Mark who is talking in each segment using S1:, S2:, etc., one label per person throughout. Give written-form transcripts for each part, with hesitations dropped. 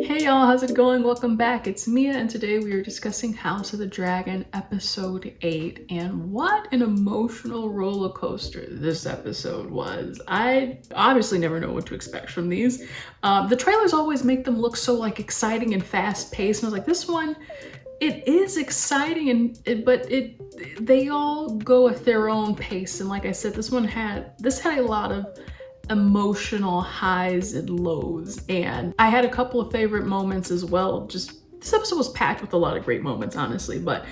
S1: Hey y'all, how's it going? Welcome back. It's Mia, and today we are discussing House of the Dragon episode 8, and what an emotional roller coaster this episode was. I obviously never know what to expect from these. The trailers always make them look so like exciting and fast paced, and I was like, this one, it is exciting, but they all go at their own pace. And like I said, this had a lot of emotional highs and lows, and I had a couple of favorite moments as well. Just this episode was packed with a lot of great moments, honestly, but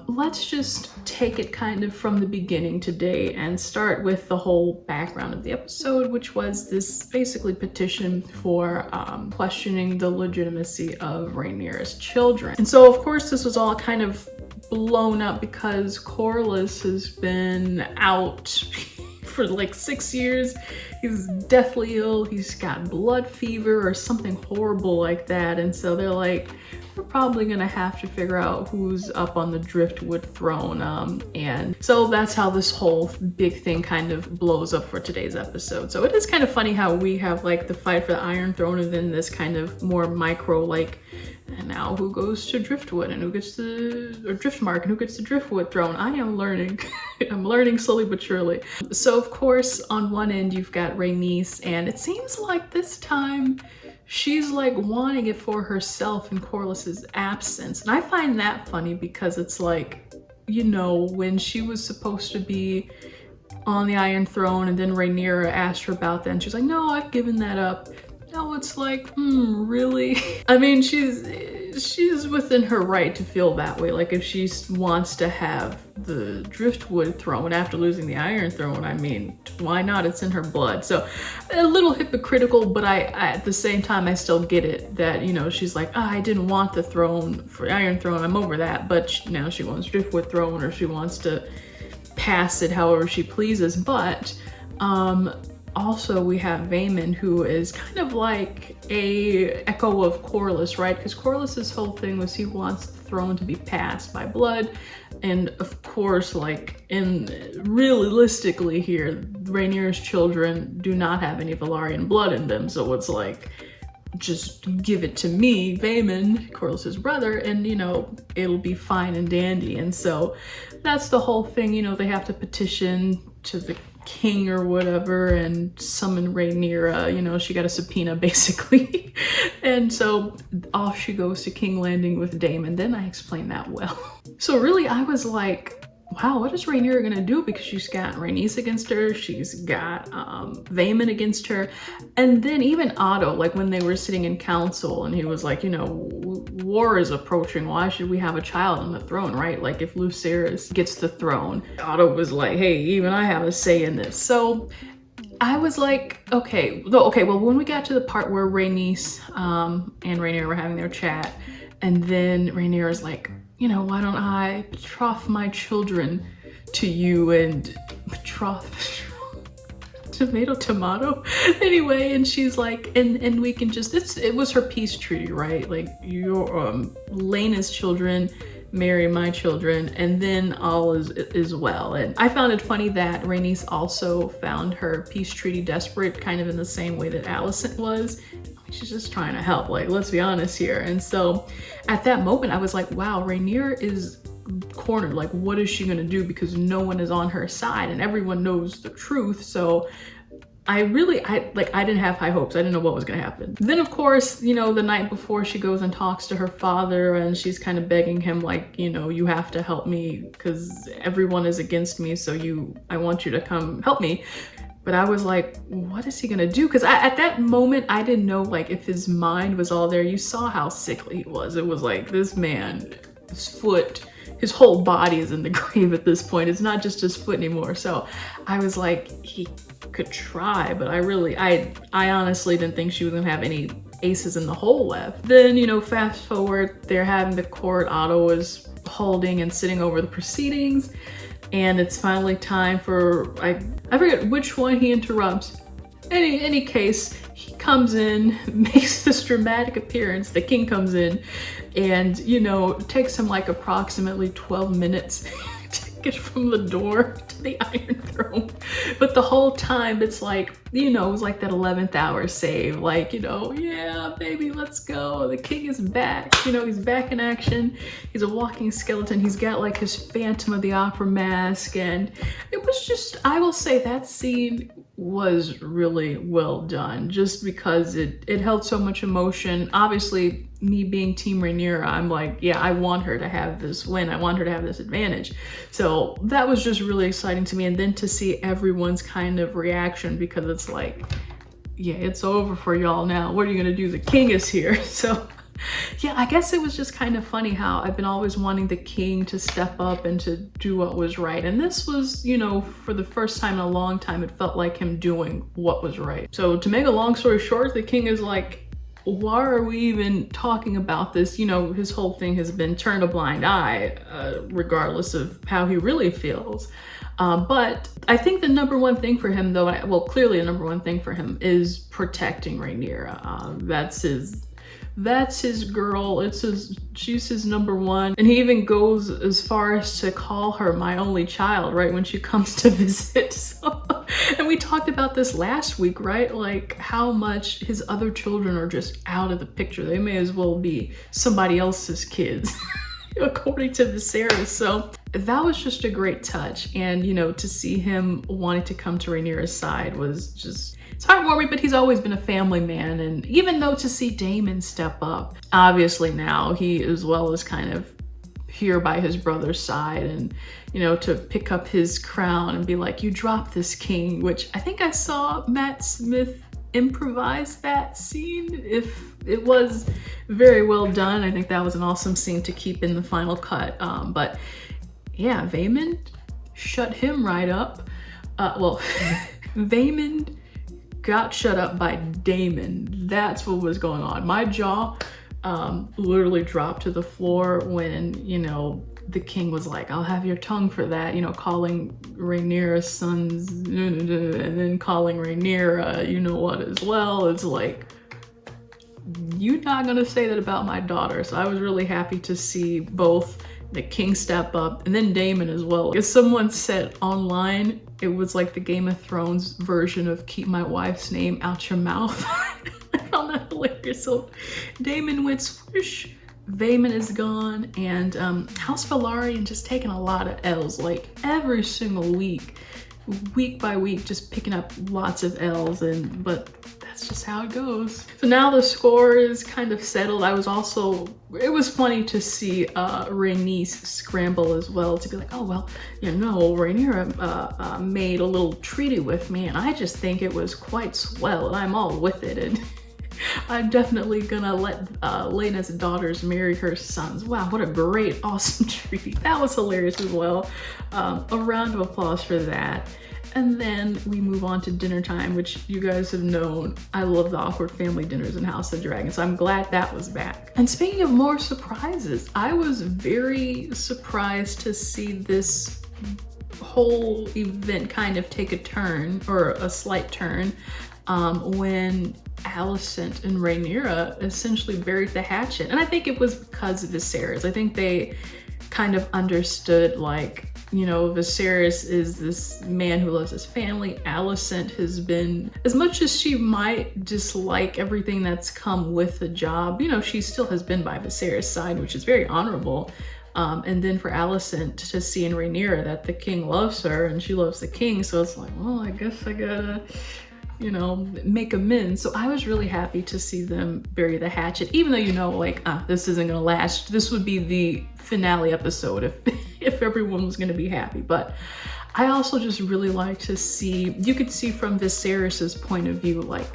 S1: let's just take it kind of from the beginning today and start with the whole background of the episode, which was this basically petition for questioning the legitimacy of Rhaenyra's children. And so of course this was all kind of blown up because Corlys has been out for like 6 years. He's deathly ill. He's got blood fever or something horrible like that. And so they're like, we're probably gonna have to figure out who's up on the Driftwood throne. And so that's how this whole big thing kind of blows up for today's episode. So it is kind of funny how we have like the fight for the Iron Throne and then this kind of more micro like, and now who goes to Driftwood and who gets the, or Driftmark, and who gets the Driftwood throne? I am learning. I'm learning slowly but surely. So of course, on one end you've got Rhaenys, and it seems like this time she's like wanting it for herself in Corlys's absence. And I find that funny because it's like, you know, when she was supposed to be on the Iron Throne and then Rhaenyra asked her about that and she's like, no, I've given that up. Now it's like, really? I mean, she's within her right to feel that way. Like if she wants to have the Driftwood throne after losing the Iron Throne, I mean, why not? It's in her blood. So a little hypocritical, but I at the same time, I still get it that, you know, she's like, I didn't want the throne for Iron Throne. I'm over that. But now she wants Driftwood throne, or she wants to pass it however she pleases. But, also, we have Vaemond, who is kind of like a echo of Corlys, right? Because Corlys's whole thing was he wants the throne to be passed by blood. And of course, like realistically here, Rhaenyra's children do not have any Valyrian blood in them. So it's like, just give it to me, Vaemond, Corlys's brother, and you know, it'll be fine and dandy. And so that's the whole thing, you know, they have to petition to the king or whatever and summon Rhaenyra, you know, she got a subpoena basically. And so off she goes to King's Landing with Daemon. Then I explained that well. So really I was like, wow, what is Rhaenyra gonna do? Because she's got Rhaenys against her, she's got Vaemond against her, and then even Otto, like when they were sitting in council and he was like, you know, war is approaching, why should we have a child on the throne, right? Like if Lucerys gets the throne, Otto was like, hey, even I have a say in this. So I was like, okay, well, when we got to the part where Rhaenys and Rhaenyra were having their chat, and then Rhaenyra's like, you know, why don't I betroth my children to you, and betroth, tomato anyway, and she's like, and we can just, it was her peace treaty, right? Like your Laena's children marry my children, and then all is well. And I found it funny that Rhaenys also found her peace treaty desperate, kind of in the same way that Alicent was. She's just trying to help, like, let's be honest here. And so at that moment I was like, wow, Rhaenyra is cornered. Like, what is she gonna do? Because no one is on her side and everyone knows the truth. So I didn't have high hopes. I didn't know what was gonna happen. Then of course, you know, the night before she goes and talks to her father and she's kind of begging him like, you know, you have to help me because everyone is against me. So I want you to come help me. But I was like, what is he gonna do? Because at that moment, I didn't know like if his mind was all there. You saw how sickly he was. It was like, this man, his whole body is in the grave at this point. It's not just his foot anymore. So I was like, he could try, but I honestly didn't think she was gonna have any aces in the hole left. Then, you know, fast forward, they're having the court. Otto is holding and sitting over the proceedings. And it's finally time for, I forget which one he interrupts. Any case, he comes in, makes this dramatic appearance. The king comes in and, you know, it takes him like approximately 12 minutes to take it from the door to the Iron Throne. But the whole time it's like, you know, it was like that 11th hour save, like, you know, yeah, baby, let's go. The king is back, you know, he's back in action. He's a walking skeleton. He's got like his Phantom of the Opera mask. And it was just, I will say that scene was really well done just because it held so much emotion. Obviously, me being Team Rhaenyra, I'm like, yeah, I want her to have this win. I want her to have this advantage. So that was just really exciting to me. And then to see everyone's kind of reaction, because it's like, yeah, it's over for y'all now. What are you gonna do? The king is here. So yeah, I guess it was just kind of funny how I've been always wanting the king to step up and to do what was right. And this was, you know, for the first time in a long time, it felt like him doing what was right. So to make a long story short, the king is like, why are we even talking about this? You know, his whole thing has been turn a blind eye, regardless of how he really feels. But I think the number one thing for him, though, well, clearly the number one thing for him is protecting Rhaenyra. That's his girl. She's his number one. And he even goes as far as to call her my only child, right, when she comes to visit. So, and we talked about this last week, right? Like how much his other children are just out of the picture. They may as well be somebody else's kids, according to Viserys. So that was just a great touch. And, you know, to see him wanting to come to Rhaenyra's side was just, it's heartwarming, but he's always been a family man. And even though to see Daemon step up, obviously now he as well is kind of here by his brother's side, and, you know, to pick up his crown and be like, you dropped this king, which I think I saw Matt Smith improvise that scene. If it was very well done, I think that was an awesome scene to keep in the final cut. But yeah, Vaemond shut him right up. Well, Vaemond got shut up by Daemon. That's what was going on. My jaw literally dropped to the floor when, you know, the king was like, I'll have your tongue for that, you know, calling Rhaenyra's sons, and then calling Rhaenyra, you know what, as well. It's like, you're not gonna say that about my daughter. So I was really happy to see both the king step up and then Daemon as well. As someone said online, it was like the Game of Thrones version of keep my wife's name out your mouth. I found that hilarious. So Daemon went swoosh, Vaemond is gone, and House Velaryon just taking a lot of L's, like every single week by week, just picking up lots of L's, but that's just how it goes. So now the score is kind of settled. It was funny to see Rhaenys scramble as well, to be like, oh, well, you know, Rhaenyra made a little treaty with me, and I just think it was quite swell, and I'm all with it, and I'm definitely gonna let Laena's daughters marry her sons. Wow, what a great, awesome treaty. That was hilarious as well. A round of applause for that. And then we move on to dinner time, which you guys have known. I love the awkward family dinners in House of Dragon, so I'm glad that was back. And speaking of more surprises, I was very surprised to see this whole event kind of take a turn, or a slight turn, when Alicent and Rhaenyra essentially buried the hatchet. And I think it was because of Viserys. I think they kind of understood, like, you know, Viserys is this man who loves his family. Alicent has been, as much as she might dislike everything that's come with the job, you know, she still has been by Viserys' side, which is very honorable. And then for Alicent to see in Rhaenyra that the king loves her and she loves the king, so it's like, well, I guess I gotta, you know, make amends. So I was really happy to see them bury the hatchet, even though, you know, like, this isn't gonna last. This would be the finale episode if everyone was gonna be happy. But I also just really like to see, you could see from Viserys's point of view, like,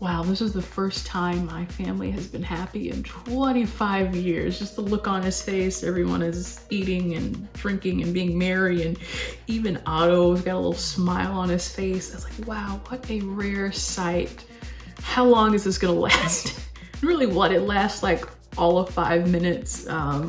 S1: wow, this is the first time my family has been happy in 25 years. Just the look on his face, everyone is eating and drinking and being merry, and even Otto's got a little smile on his face. I was like, wow, what a rare sight. How long is this gonna last? Really, what, it lasts like all of 5 minutes,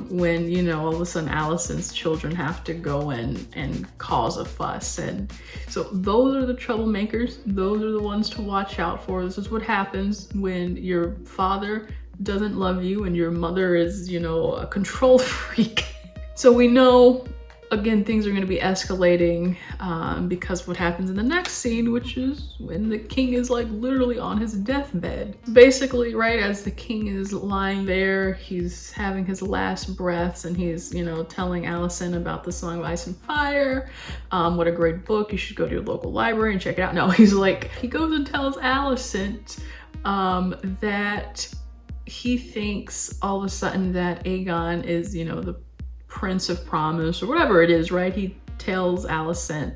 S1: when, you know, all of a sudden Alicent's children have to go in and cause a fuss. And so those are the troublemakers. Those are the ones to watch out for. This is what happens when your father doesn't love you and your mother is, you know, a control freak. So we know again, things are going to be escalating because what happens in the next scene, which is when the king is like literally on his deathbed. Basically, right as the king is lying there, he's having his last breaths and he's, you know, telling Alicent about the Song of Ice and Fire. What a great book. You should go to your local library and check it out. No, he's like, he goes and tells Alicent that he thinks all of a sudden that Aegon is, you know, the Prince of Promise or whatever it is, right? He tells Alicent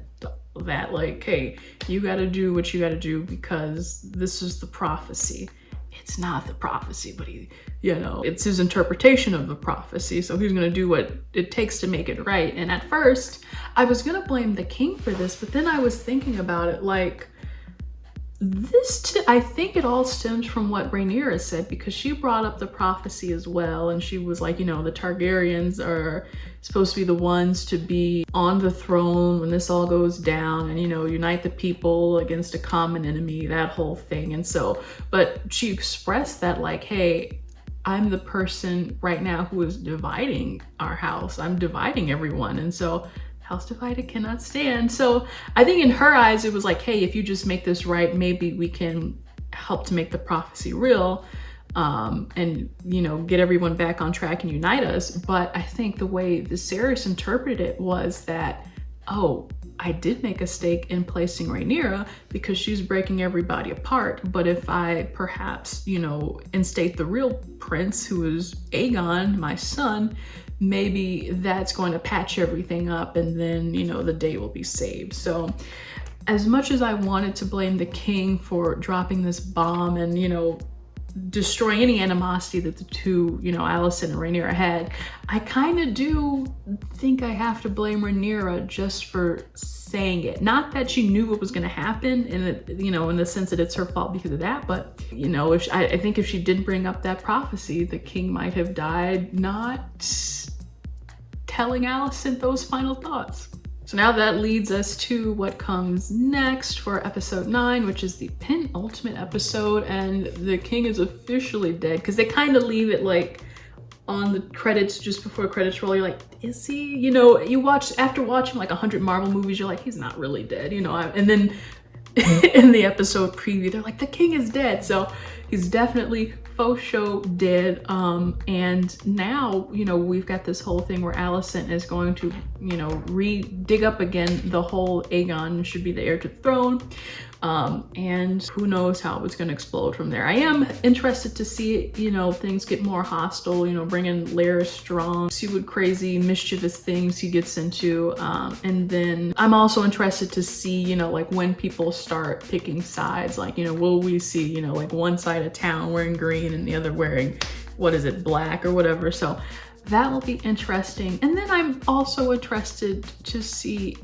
S1: that like, hey, you got to do what you got to do because this is the prophecy. It's not the prophecy, but he, you know, it's his interpretation of the prophecy. So he's going to do what it takes to make it right. And at first I was going to blame the king for this, but then I was thinking about it like, I think it all stems from what Rhaenyra said, because she brought up the prophecy as well, and she was like, you know, the Targaryens are supposed to be the ones to be on the throne when this all goes down, and, you know, unite the people against a common enemy, that whole thing. And so, but she expressed that like, hey, I'm the person right now who is dividing our house. I'm dividing everyone. And so house divided cannot stand. So I think in her eyes, it was like, hey, if you just make this right, maybe we can help to make the prophecy real and, you know, get everyone back on track and unite us. But I think the way Viserys interpreted it was that, oh, I did make a mistake in placing Rhaenyra because she's breaking everybody apart. But if I perhaps, you know, instate the real prince, who is Aegon, my son, maybe that's going to patch everything up and then, you know, the day will be saved. So as much as I wanted to blame the king for dropping this bomb and, you know, destroying any animosity that the two, you know, Alicent and Rhaenyra had, I kind of do think I have to blame Rhaenyra just for saying it. Not that she knew what was going to happen, and you know, in the sense that it's her fault because of that, but you know, if I think if she didn't bring up that prophecy, the king might have died not telling Alicent those final thoughts. So now that leads us to what comes next for episode 9, which is the penultimate episode, and the king is officially dead, because they kind of leave it like on the credits, just before credits roll, you're like, is he? You know, you watch, after watching like 100 Marvel movies, you're like, he's not really dead, you know, and then in the episode preview, they're like, the king is dead. So he's definitely faux show dead. And now, you know, we've got this whole thing where Alicent is going to, you know, dig up again the whole Aegon should be the heir to the throne. And who knows how it's going to explode from there. I am interested to see, you know, things get more hostile, you know, bring in Larys Strong, see what crazy mischievous things he gets into. And then I'm also interested to see, you know, like when people start picking sides, like, you know, will we see, you know, like one side of town wearing green and the other wearing, what is it, black or whatever. So that will be interesting. And then I'm also interested to see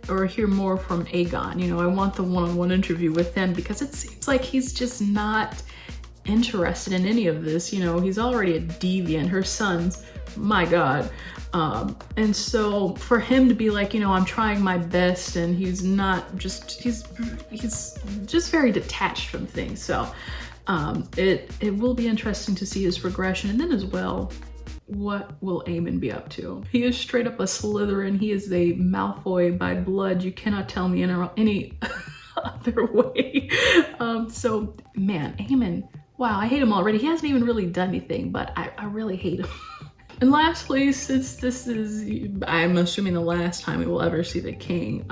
S1: or hear more from Aegon. You know, I want the one-on-one interview with him, because it seems like he's just not interested in any of this. You know, he's already a deviant. Her sons, my God. And so for him to be like, you know, I'm trying my best, and he's not just, he's just very detached from things. So it will be interesting to see his progression. And then as well, what will Aemon be up to? He is straight up a Slytherin. He is a Malfoy by blood. You cannot tell me any other way. So man, Aemon, wow, I hate him already. He hasn't even really done anything, but I really hate him. And lastly, since this is, I'm assuming the last time we will ever see the king,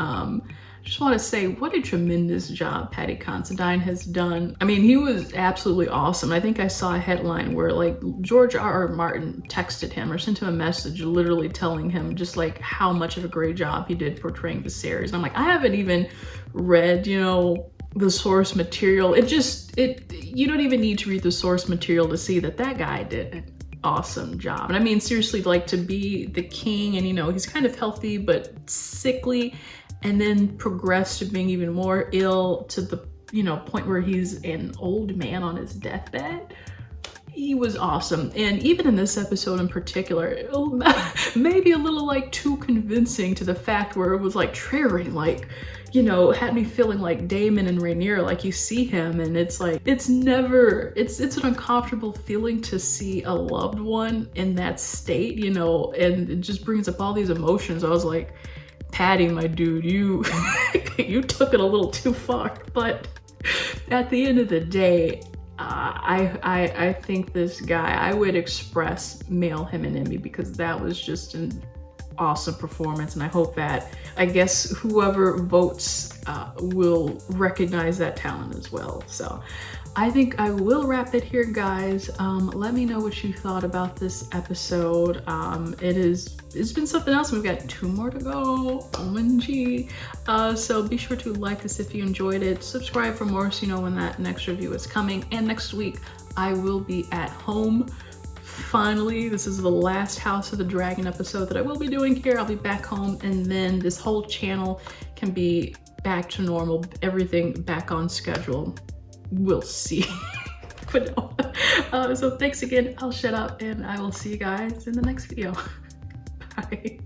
S1: just want to say what a tremendous job Paddy Considine has done. I mean, he was absolutely awesome. I think I saw a headline where like George R.R. Martin texted him or sent him a message literally telling him just like how much of a great job he did portraying Viserys. And I'm like, I haven't even read, you know, the source material. You don't even need to read the source material to see that that guy did an awesome job. And I mean, seriously, like to be the king, and you know, he's kind of healthy but sickly, and then progress to being even more ill to the, you know, point where he's an old man on his deathbed. he was awesome. And even in this episode in particular, maybe a little like too convincing to the fact where it was like triggering, like, you know, had me feeling like Damon and Rhaenyra, like you see him and it's like, it's an uncomfortable feeling to see a loved one in that state, you know, and it just brings up all these emotions. I was like, Paddy, my dude, you, you took it a little too far. But at the end of the day, I think this guy, I would express male him and Emmy, because that was just an awesome performance. And I hope that, I guess, whoever votes will recognize that talent as well. So I think I will wrap it here, guys. Let me know what you thought about this episode. It's been something else. We've got 2 more to go. OMG. So be sure to like this if you enjoyed it. Subscribe for more so you know when that next review is coming. And next week I will be at home. Finally, this is the last House of the Dragon episode that I will be doing here. I'll be back home, and then this whole channel can be back to normal, everything back on schedule. We'll see. But no. So thanks again. I'll shut up and I will see you guys in the next video. Bye.